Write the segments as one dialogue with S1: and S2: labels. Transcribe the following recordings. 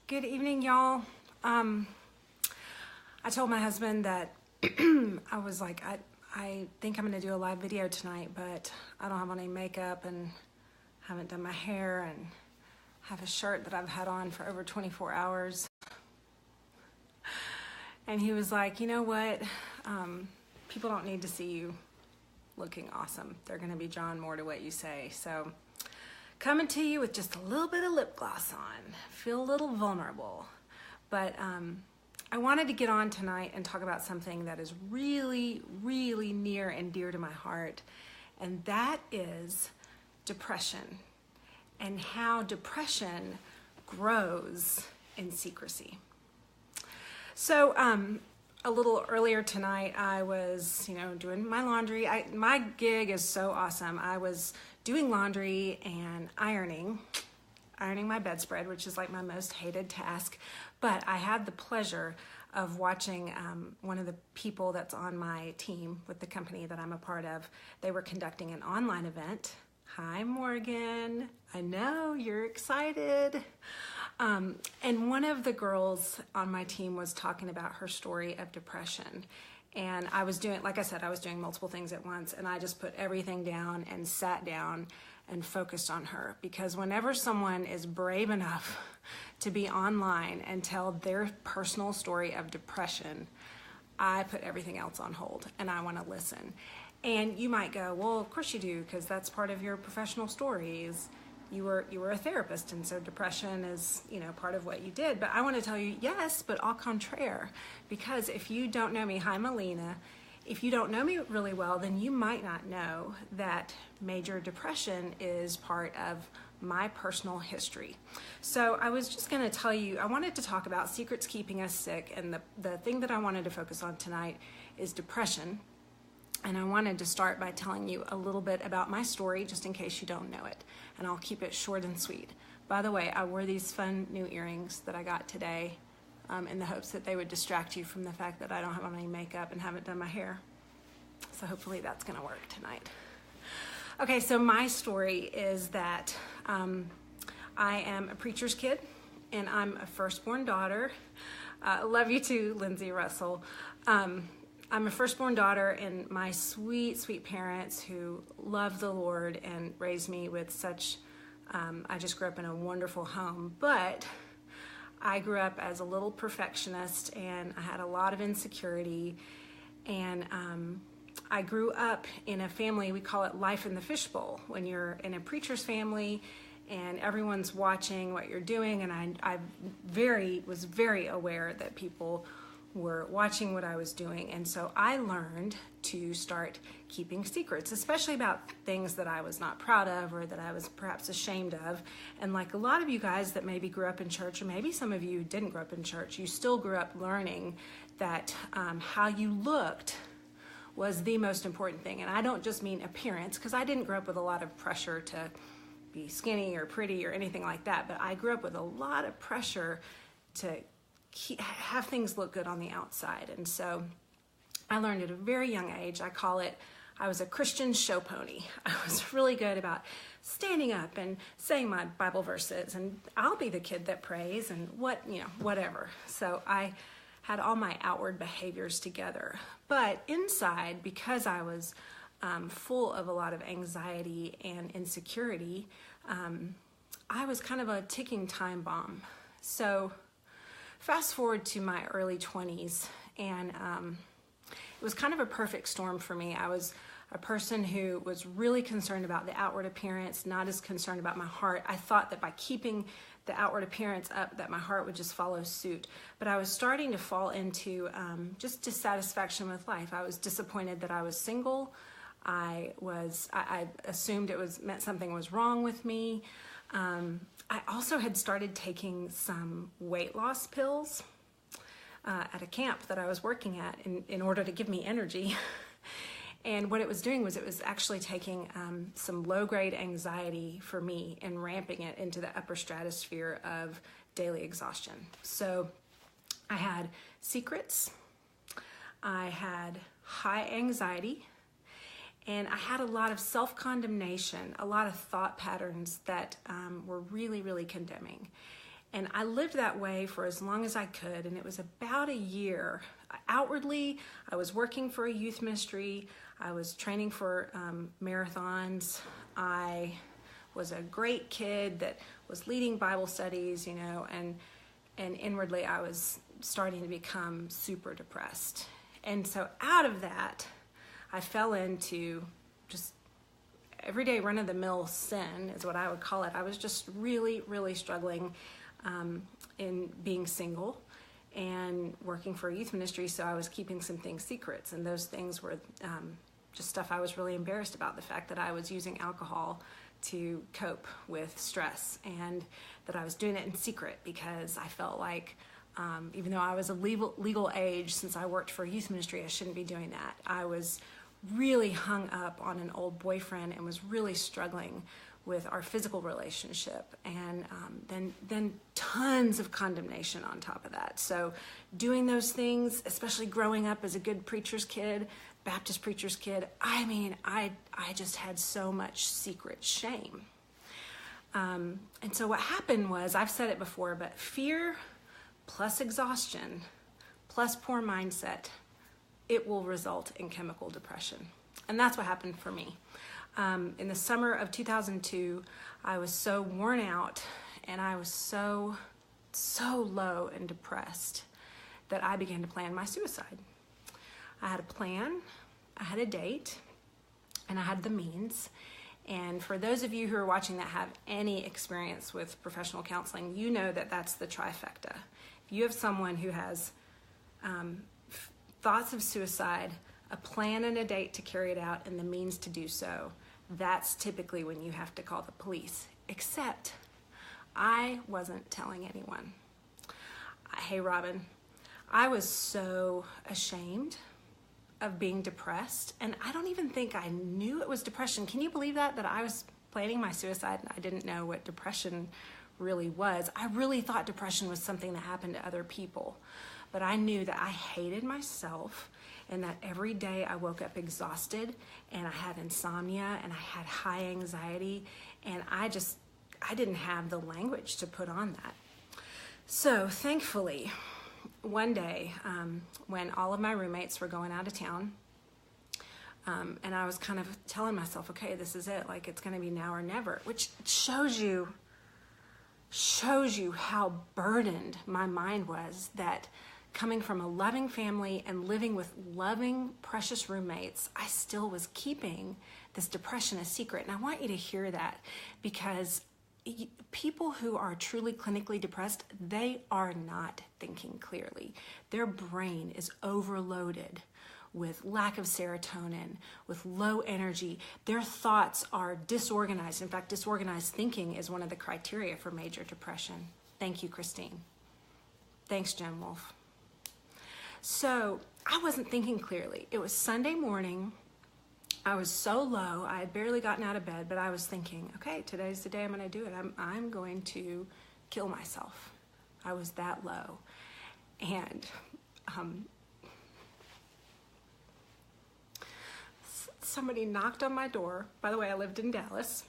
S1: Good evening, y'all. I told my husband that I was like, I think I'm gonna do a live video tonight, but I don't have any makeup and haven't done my hair and have a shirt that I've had on for over 24 hours. And he was like, you know what? People don't need to see you looking awesome. They're gonna be drawn more to what you say. So coming to you with just a little bit of lip gloss on. Feel a little vulnerable. But I wanted to get on tonight and talk about something that is really, really near and dear to my heart. And that is depression and how depression grows in secrecy. So a little earlier tonight, I was, doing my laundry. My gig is so awesome. I was doing laundry and ironing my bedspread, which is like my most hated task. But I had the pleasure of watching one of the people that's on my team with the company that I'm a part of. They were conducting an online event. Hi, Morgan. I know you're excited. And one of the girls on my team was talking about her story of depression. And I was doing, like I said, I was doing multiple things at once, and I just put everything down and sat down and focused on her. Because whenever someone is brave enough to be online and tell their personal story of depression, I put everything else on hold and I want to listen. And you might go, well, of course you do, because that's part of your professional stories. You were a therapist, and so depression is, part of what you did. But I want to tell you, yes, but au contraire, because if you don't know me, hi, Melina. If you don't know me really well, then you might not know that major depression is part of my personal history. So I was just going to tell you, I wanted to talk about secrets keeping us sick, and the thing that I wanted to focus on tonight is depression. And I wanted to start by telling you a little bit about my story, just in case you don't know it. And I'll keep it short and sweet. By the way, I wore these fun new earrings that I got today in the hopes that they would distract you from the fact that I don't have on any makeup and haven't done my hair. So hopefully that's going to work tonight. Okay, so my story is that I am a preacher's kid, and I'm a firstborn daughter. Love you too, Lindsay Russell. I'm a firstborn daughter, and my sweet, sweet parents who love the Lord and raised me with such, I just grew up in a wonderful home. But I grew up as a little perfectionist, and I had a lot of insecurity. And I grew up in a family, we call it life in the fishbowl, when you're in a preacher's family and everyone's watching what you're doing. And I was very aware that people were watching what I was doing. And so I learned to start keeping secrets, especially about things that I was not proud of or that I was perhaps ashamed of. And like a lot of you guys that maybe grew up in church, or maybe some of you didn't grow up in church, you still grew up learning that how you looked was the most important thing. And I don't just mean appearance, because I didn't grow up with a lot of pressure to be skinny or pretty or anything like that, but I grew up with a lot of pressure to have things look good on the outside. And so I learned at a very young age, I was a Christian show pony. I was really good about standing up and saying my Bible verses, and I'll be the kid that prays and whatever. So I had all my outward behaviors together. But inside, because I was full of a lot of anxiety and insecurity, I was kind of a ticking time bomb. So fast forward to my early 20s, and it was kind of a perfect storm for me. I was a person who was really concerned about the outward appearance, not as concerned about my heart. I thought that by keeping the outward appearance up, that my heart would just follow suit. But I was starting to fall into just dissatisfaction with life. I was disappointed that I was single. I assumed meant something was wrong with me. I also had started taking some weight loss pills at a camp that I was working at in order to give me energy. And what it was doing was it was actually taking some low-grade anxiety for me and ramping it into the upper stratosphere of daily exhaustion. So I had secrets, I had high anxiety, and I had a lot of self-condemnation, a lot of thought patterns that were really, really condemning. And I lived that way for as long as I could, and it was about a year. Outwardly, I was working for a youth ministry. I was training for marathons. I was a great kid that was leading Bible studies, and inwardly I was starting to become super depressed. And so out of that, I fell into just everyday run-of-the-mill sin is what I would call it. I was just really, really struggling in being single and working for a youth ministry, so I was keeping some things secrets, and those things were just stuff I was really embarrassed about, the fact that I was using alcohol to cope with stress, and that I was doing it in secret because I felt like even though I was a legal age, since I worked for a youth ministry, I shouldn't be doing that. I was really hung up on an old boyfriend and was really struggling with our physical relationship, and then tons of condemnation on top of that. So doing those things, especially growing up as a good preacher's kid, Baptist preacher's kid, I just had so much secret shame. And so what happened was, I've said it before, but fear plus exhaustion plus poor mindset, it will result in chemical depression. And that's what happened for me. In the summer of 2002, I was so worn out and I was so low and depressed that I began to plan my suicide. I had a plan, I had a date, and I had the means. And for those of you who are watching that have any experience with professional counseling, you know that that's the trifecta. If you have someone who has thoughts of suicide, a plan and a date to carry it out, and the means to do so, that's typically when you have to call the police. Except I wasn't telling anyone. Hey, Robin, I was so ashamed of being depressed, and I don't even think I knew it was depression. Can you believe that I was planning my suicide and I didn't know what depression really was? I really thought depression was something that happened to other people, but I knew that I hated myself, and that every day I woke up exhausted, and I had insomnia, and I had high anxiety, and I didn't have the language to put on that. So thankfully, one day, when all of my roommates were going out of town, and I was kind of telling myself, okay, this is it, like it's gonna be now or never, which shows you how burdened my mind was, that coming from a loving family and living with loving, precious roommates, I still was keeping this depression a secret. And I want you to hear that, because people who are truly clinically depressed, they are not thinking clearly. Their brain is overloaded with lack of serotonin, with low energy. Their thoughts are disorganized. In fact, disorganized thinking is one of the criteria for major depression. Thank you, Christine. Thanks, Jim Wolf. So I wasn't thinking clearly. It was Sunday morning. I was so low. I had barely gotten out of bed, but I was thinking, okay, today's the day I'm going to do it. I'm going to kill myself. I was that low. And somebody knocked on my door. By the way, I lived in Dallas.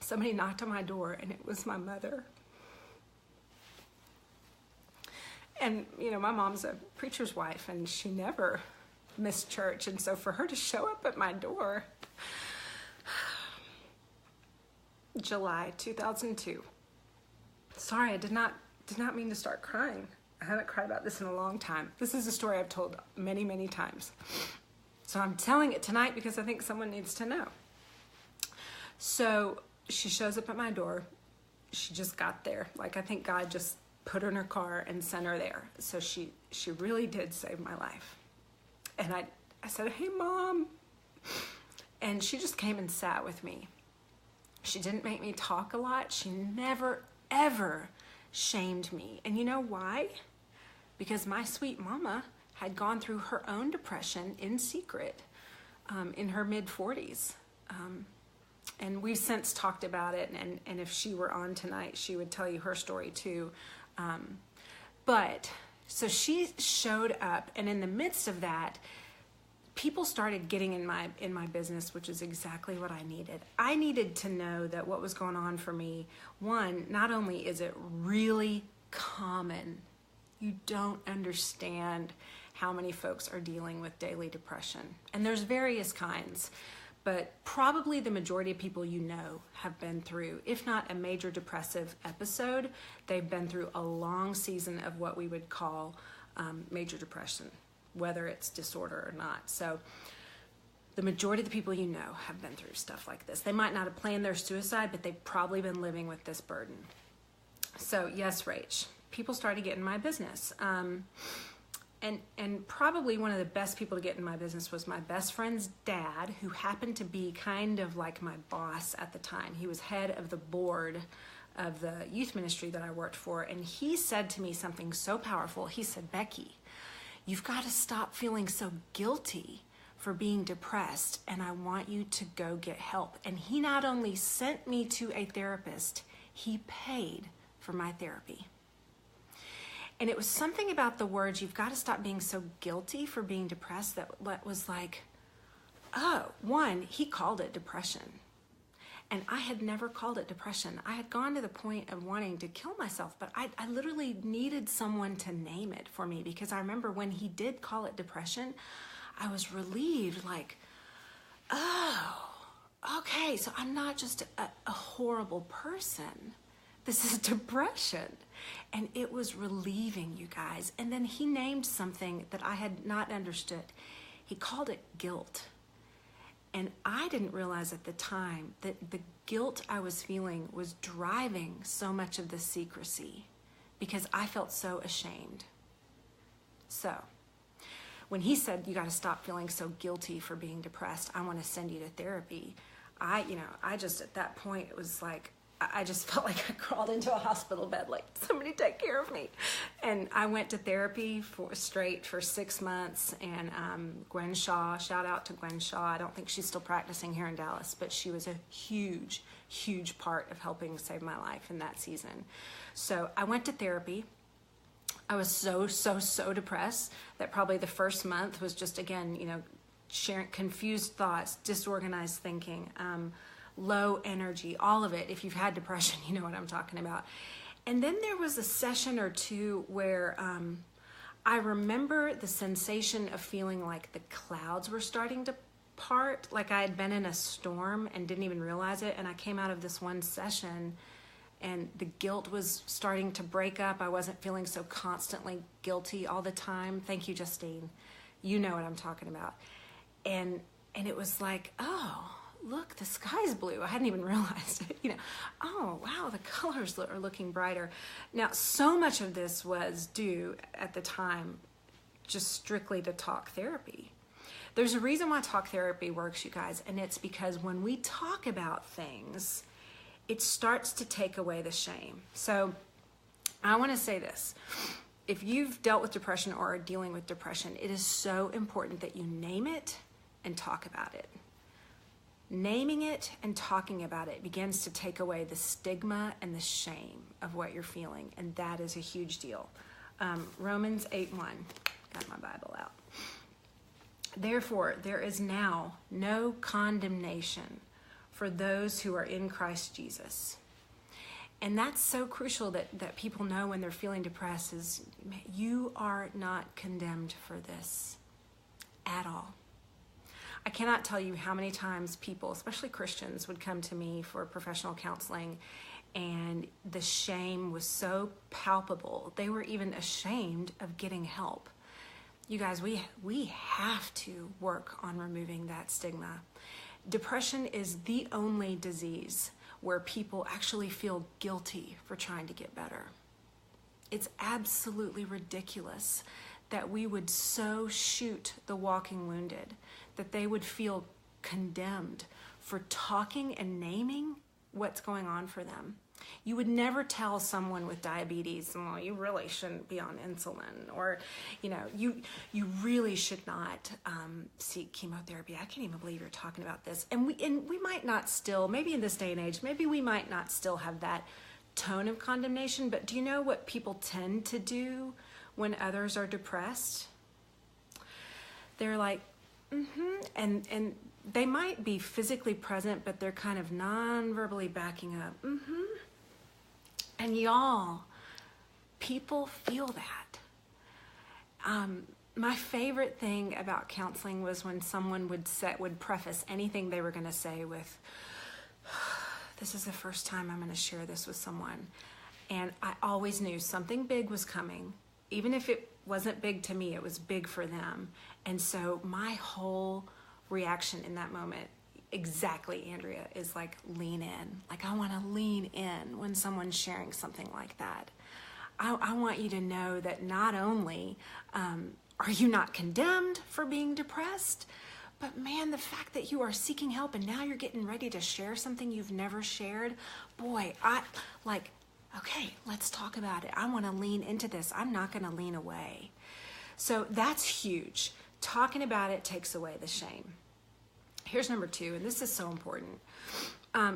S1: Somebody knocked on my door, and it was my mother. And, my mom's a preacher's wife, and she never missed church. And so for her to show up at my door, July 2002. Sorry, I did not mean to start crying. I haven't cried about this in a long time. This is a story I've told many, many times. So I'm telling it tonight because I think someone needs to know. So she shows up at my door. She just got there. Like, I think God just put her in her car and sent her there. So she really did save my life. And I said, hey, Mom. And she just came and sat with me. She didn't make me talk a lot. She never, ever shamed me. And you know why? Because my sweet mama had gone through her own depression in secret in her mid-40s. And we've since talked about it. And if she were on tonight, she would tell you her story too. So she showed up, and in the midst of that, people started getting in my business, which is exactly what I needed. I needed to know that what was going on for me, one, not only is it really common, you don't understand how many folks are dealing with daily depression. And there's various kinds, but probably the majority of people you know have been through, if not a major depressive episode, they've been through a long season of what we would call major depression, whether it's disorder or not. So the majority of the people you know have been through stuff like this. They might not have planned their suicide, but they've probably been living with this burden. So yes, Rach, people started getting in my business. And probably one of the best people to get in my business was my best friend's dad, who happened to be kind of like my boss at the time. He was head of the board of the youth ministry that I worked for. And he said to me something so powerful. He said, Becky, you've got to stop feeling so guilty for being depressed, and I want you to go get help. And he not only sent me to a therapist, he paid for my therapy. And it was something about the words, you've got to stop being so guilty for being depressed, that was like, oh, one, he called it depression. And I had never called it depression. I had gone to the point of wanting to kill myself, but I literally needed someone to name it for me, because I remember when he did call it depression, I was relieved, like, oh, okay, so I'm not just a horrible person. This is depression. And it was relieving, you guys. And then he named something that I had not understood. He called it guilt. And I didn't realize at the time that the guilt I was feeling was driving so much of the secrecy, because I felt so ashamed. So when he said, you got to stop feeling so guilty for being depressed, I want to send you to therapy, I just at that point, it was like, I just felt like I crawled into a hospital bed, like, somebody take care of me. And I went to therapy for 6 months. And Gwen Shaw, shout out to Gwen Shaw. I don't think she's still practicing here in Dallas, but she was a huge, huge part of helping save my life in that season. So I went to therapy. I was so depressed that probably the first month was just, again, sharing confused thoughts, disorganized thinking, low energy, all of it. If you've had depression, you know what I'm talking about. And then there was a session or two where I remember the sensation of feeling like the clouds were starting to part, like I had been in a storm and didn't even realize it. And I came out of this one session and the guilt was starting to break up. I wasn't feeling so constantly guilty all the time. Thank you, Justine. You know what I'm talking about. And it was like, oh, look, the sky's blue. I hadn't even realized it. Oh, wow, the colors are looking brighter. Now, so much of this was due at the time just strictly to talk therapy. There's a reason why talk therapy works, you guys, and it's because when we talk about things, it starts to take away the shame. So I want to say this. If you've dealt with depression or are dealing with depression, it is so important that you name it and talk about it. Naming it and talking about it begins to take away the stigma and the shame of what you're feeling, and that is a huge deal. Romans 8:1, got my Bible out. Therefore, there is now no condemnation for those who are in Christ Jesus. And that's so crucial that people know when they're feeling depressed, is you are not condemned for this at all. I cannot tell you how many times people, especially Christians, would come to me for professional counseling, and the shame was so palpable. They were even ashamed of getting help. You guys, we have to work on removing that stigma. Depression is the only disease where people actually feel guilty for trying to get better. It's absolutely ridiculous that we would so shoot the walking wounded, that they would feel condemned for talking and naming what's going on for them. You would never tell someone with diabetes, well, you really shouldn't be on insulin, or, you really should not seek chemotherapy. I can't even believe you're talking about this. And we might not still, maybe in this day and age, maybe we might not still have that tone of condemnation, but do you know what people tend to do when others are depressed? They're like, And they might be physically present, but they're kind of non-verbally backing up. And y'all, people feel that. My favorite thing about counseling was when someone would preface anything they were going to say with, "This is the first time I'm going to share this with someone." And I always knew something big was coming. Even if it wasn't big to me, it was big for them. And so my whole reaction in that moment, exactly, Andrea, is like lean in. Like I want to lean in when someone's sharing something like that. I want you to know that not only are you not condemned for being depressed, but man, the fact that you are seeking help and now you're getting ready to share something you've never shared, boy, okay, let's talk about it. I want to lean into this. I'm not going to lean away. So that's huge. Talking about it takes away the shame. Here's number 2, and this is so important.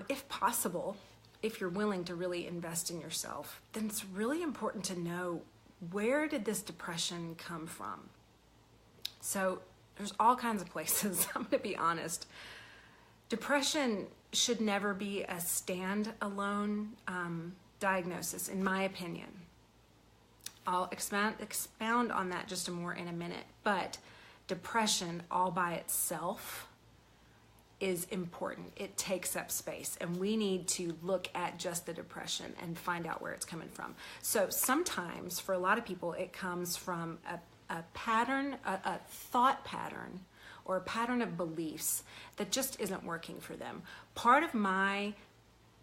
S1: If possible, if you're willing to really invest in yourself, then it's really important to know, where did this depression come from? So there's all kinds of places. I'm going to be honest. Depression should never be a stand-alone diagnosis, in my opinion. I'll expound on that just more in a minute. But depression all by itself is important. It takes up space, and we need to look at just the depression and find out where it's coming from. So sometimes for a lot of people, it comes from a pattern, a thought pattern, or a pattern of beliefs that just isn't working for them. Part of my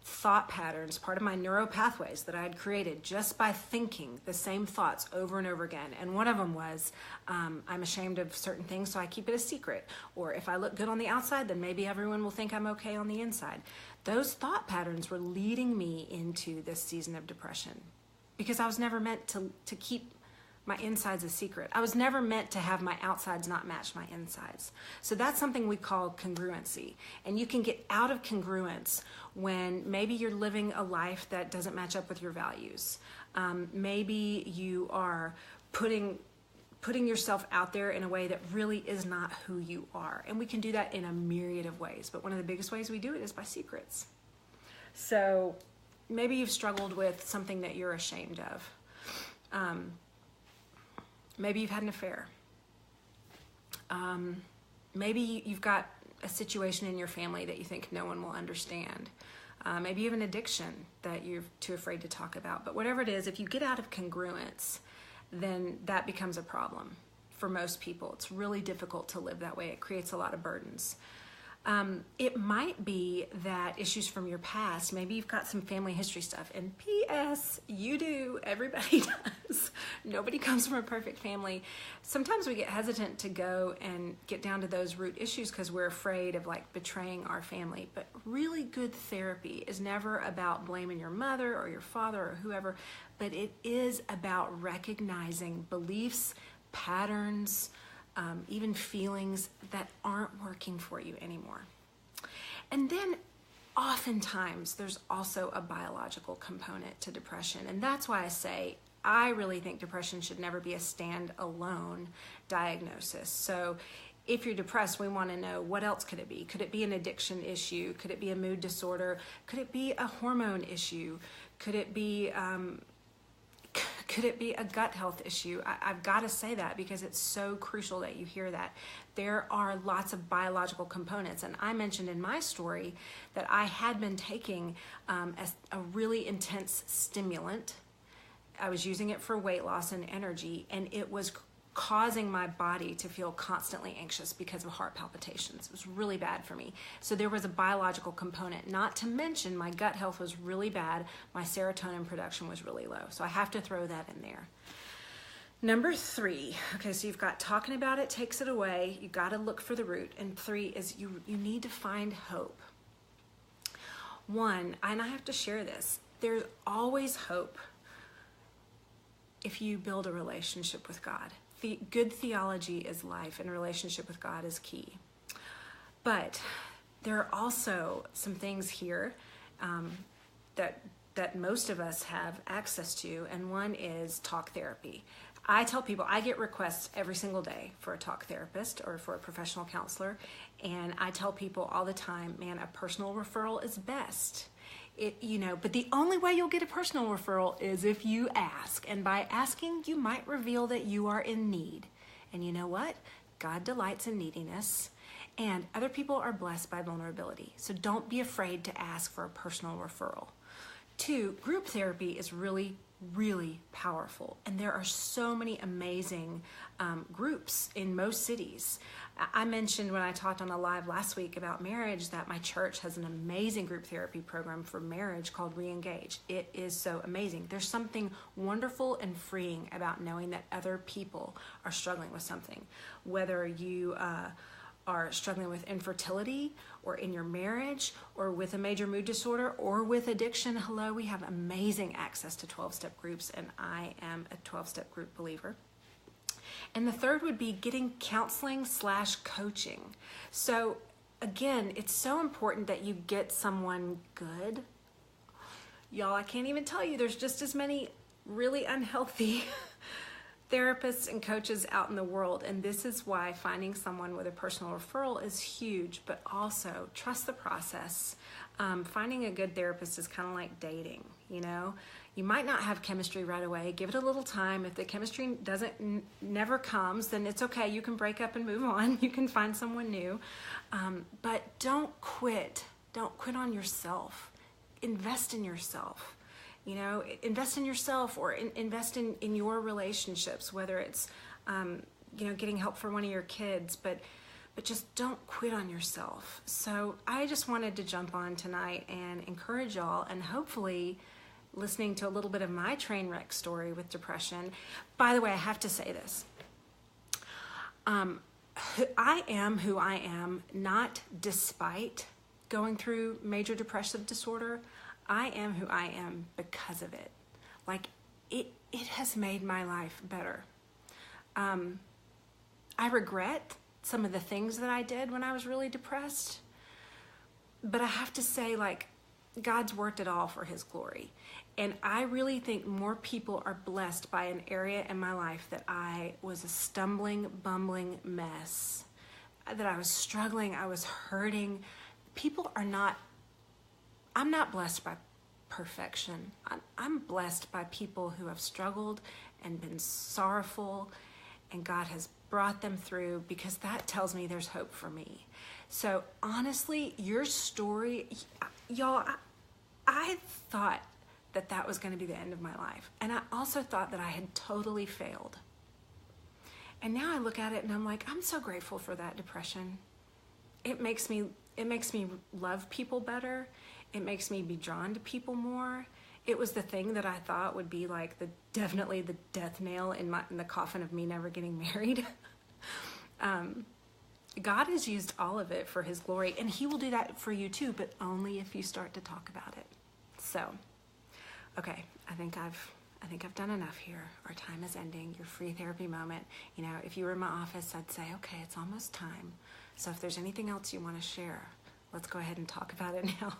S1: thought patterns, part of my neural pathways that I had created just by thinking the same thoughts over and over again. And one of them was, I'm ashamed of certain things, so I keep it a secret. Or if I look good on the outside, then maybe everyone will think I'm okay on the inside. Those thought patterns were leading me into this season of depression because I was never meant to keep my insides a secret. I was never meant to have my outsides not match my insides. So that's something we call congruency. And you can get out of congruence when maybe you're living a life that doesn't match up with your values. Maybe you are putting yourself out there in a way that really is not who you are. And we can do that in a myriad of ways. But one of the biggest ways we do it is by secrets. So maybe you've struggled with something that you're ashamed of. Maybe you've had an affair. Maybe you've got a situation in your family that you think no one will understand. Maybe you have an addiction that you're too afraid to talk about. But whatever it is, if you get out of congruence, then that becomes a problem for most people. It's really difficult to live that way. It creates a lot of burdens. It might be that issues from your past, maybe you've got some family history stuff, and P.S. you do, everybody does. Nobody comes from a perfect family. Sometimes we get hesitant to go and get down to those root issues because we're afraid of betraying our family. But really good therapy is never about blaming your mother or your father or whoever, but it is about recognizing beliefs, patterns, even feelings that aren't working for you anymore. And then oftentimes there's also a biological component to depression. And that's why I say I really think depression should never be a standalone diagnosis. So if you're depressed, we want to know, what else could it be? Could it be an addiction issue? Could it be a mood disorder? Could it be a hormone issue? Could it be a gut health issue? I've got to say that because it's so crucial that you hear that. There are lots of biological components. And I mentioned in my story that I had been taking a really intense stimulant. I was using it for weight loss and energy, and it was causing my body to feel constantly anxious because of heart palpitations. It was really bad for me. So there was a biological component, not to mention my gut health was really bad. My serotonin production was really low. So I have to throw that in there. Number 3, okay, so you've got talking about it takes it away. You got to look for the root. And 3 is you need to find hope. 1, and I have to share this, there's always hope if you build a relationship with God. Good theology is life, and relationship with God is key. But there are also some things here that most of us have access to, and one is talk therapy. I tell people, I get requests every single day for a talk therapist or for a professional counselor. And I tell people all the time, man, a personal referral is best. But the only way you'll get a personal referral is if you ask. And by asking, you might reveal that you are in need. And you know what? God delights in neediness. And other people are blessed by vulnerability. So don't be afraid to ask for a personal referral. 2, group therapy is really, really powerful. And there are so many amazing groups in most cities. I mentioned when I talked on a live last week about marriage that my church has an amazing group therapy program for marriage called Reengage. It is so amazing. There's something wonderful and freeing about knowing that other people are struggling with something. Whether you are struggling with infertility or in your marriage or with a major mood disorder or with addiction, hello, we have amazing access to 12-step groups, and I am a 12-step group believer. And the 3rd would be getting counseling/coaching. So again, it's so important that you get someone good. Y'all, I can't even tell you, there's just as many really unhealthy therapists and coaches out in the world, and this is why finding someone with a personal referral is huge. But also trust the process. Finding a good therapist is kind of like dating. You might not have chemistry right away. Give it a little time. If the chemistry never comes, then it's okay. You can break up and move on. You can find someone new, but don't quit. Don't quit on yourself. Invest in yourself. Invest in yourself, or invest in your relationships, whether it's, getting help for one of your kids, but just don't quit on yourself. So I just wanted to jump on tonight and encourage y'all, and hopefully listening to a little bit of my train wreck story with depression. By the way, I have to say this. I am who I am, not despite going through major depressive disorder. I am who I am because of it. Like, it has made my life better. I regret some of the things that I did when I was really depressed, but I have to say, God's worked it all for His glory. And I really think more people are blessed by an area in my life that I was a stumbling, bumbling mess, that I was struggling, I was hurting. I'm not blessed by perfection. I'm blessed by people who have struggled and been sorrowful, and God has brought them through, because that tells me there's hope for me. So honestly, your story, y'all, I thought that was going to be the end of my life. And I also thought that I had totally failed. And now I look at it and I'm like, I'm so grateful for that depression. It makes me love people better. It makes me be drawn to people more. It was the thing that I thought would be definitely the death nail in the coffin of me never getting married. God has used all of it for His glory, and He will do that for you too, but only if you start to talk about it. So, okay, I think I've done enough here. Our time is ending. Your free therapy moment. If you were in my office, I'd say, okay, it's almost time. So if there's anything else you want to share, let's go ahead and talk about it now.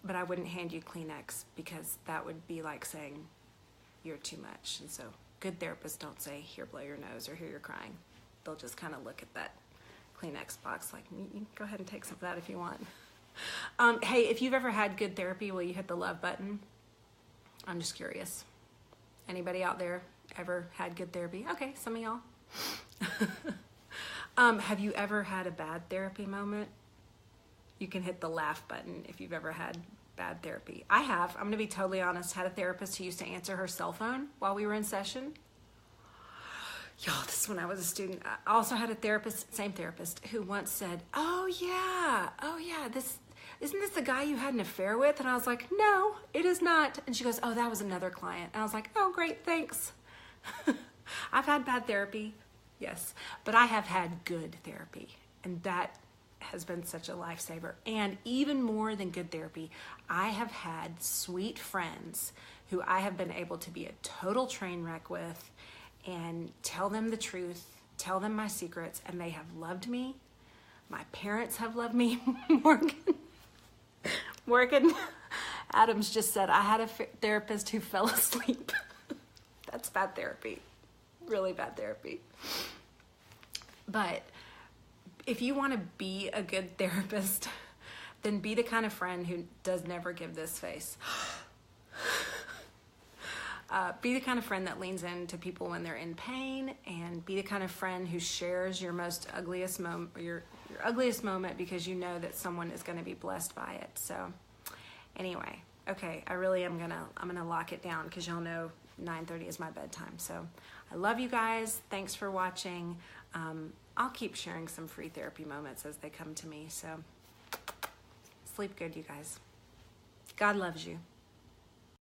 S1: But I wouldn't hand you Kleenex, because that would be like saying you're too much. And so good therapists don't say, here, blow your nose, or here, you're crying. They'll just kind of look at that Kleenex box like, you can go ahead and take some of that if you want. Hey, if you've ever had good therapy, will you hit the love button? I'm just curious. Anybody out there ever had good therapy? Okay, some of y'all. Have you ever had a bad therapy moment? You can hit the laugh button if you've ever had bad therapy. I have. I'm going to be totally honest. Had a therapist who used to answer her cell phone while we were in session. Y'all, this is when I was a student. I also had a therapist, same therapist, who once said, oh yeah, isn't this the guy you had an affair with? And I was like, no, it is not. And she goes, oh, that was another client. And I was like, oh, great, thanks. I've had bad therapy, yes, but I have had good therapy, and that has been such a lifesaver. And even more than good therapy, I have had sweet friends who I have been able to be a total train wreck with and tell them the truth, tell them my secrets, and they have loved me. My parents have loved me. Morgan Adams just said, I had a therapist who fell asleep. That's bad therapy. Really bad therapy. But if you want to be a good therapist, then be the kind of friend who does never give this face. Be the kind of friend that leans into people when they're in pain, and be the kind of friend who shares your most ugliest moment, your ugliest moment, because you know that someone is going to be blessed by it. So anyway, okay, I really am I'm gonna lock it down because y'all know 9:30 is my bedtime. So I love you guys. Thanks for watching. I'll keep sharing some free therapy moments as they come to me. So sleep good, you guys. God loves you.